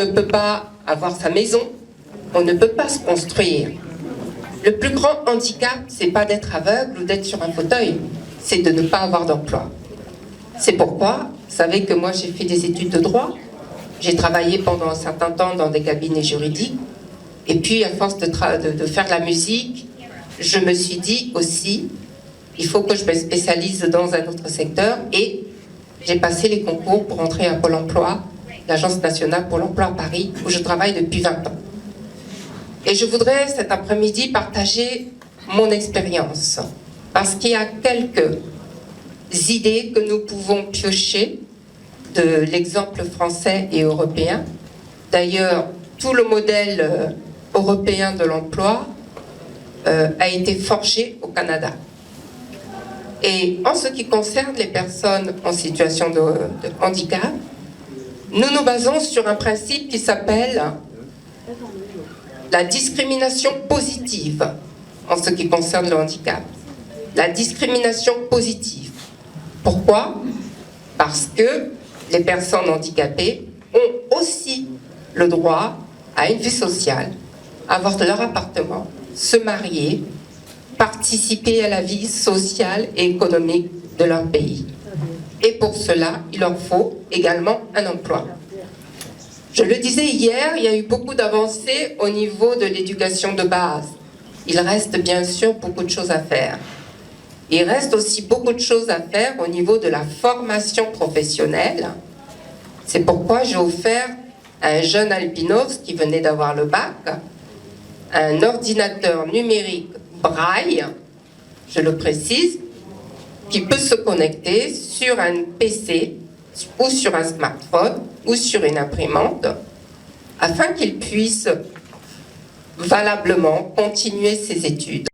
peut pas avoir sa maison, on ne peut pas se construire. Le plus grand handicap, c'est pas d'être aveugle ou d'être sur un fauteuil, c'est de ne pas avoir d'emploi. C'est pourquoi, vous savez que moi j'ai fait des études de droit, j'ai travaillé pendant un certain temps dans des cabinets juridiques, et puis à force de faire de la musique, je me suis dit aussi, il faut que je me spécialise dans un autre secteur, et j'ai passé les concours pour entrer à Pôle emploi, l'Agence nationale pour l'emploi à Paris, où je travaille depuis 20 ans. Et je voudrais cet après-midi partager mon expérience, parce qu'il y a quelques idées que nous pouvons piocher de l'exemple français et européen. D'ailleurs, tout le modèle européen de l'emploi a été forgé au Canada. Et en ce qui concerne les personnes en situation de handicap, nous nous basons sur un principe qui s'appelle la discrimination positive en ce qui concerne le handicap. La discrimination positive. Pourquoi? Parce que les personnes handicapées ont aussi le droit à une vie sociale, avoir leur appartement, se marier, participer à la vie sociale et économique de leur pays. Et pour cela, il leur faut également un emploi. Je le disais hier, il y a eu beaucoup d'avancées au niveau de l'éducation de base. Il reste bien sûr beaucoup de choses à faire. Il reste aussi beaucoup de choses à faire au niveau de la formation professionnelle. C'est pourquoi j'ai offert à un jeune albinos qui venait d'avoir le bac un ordinateur numérique Braille, je le précise, qui peut se connecter sur un PC ou sur un smartphone ou sur une imprimante afin qu'il puisse valablement continuer ses études.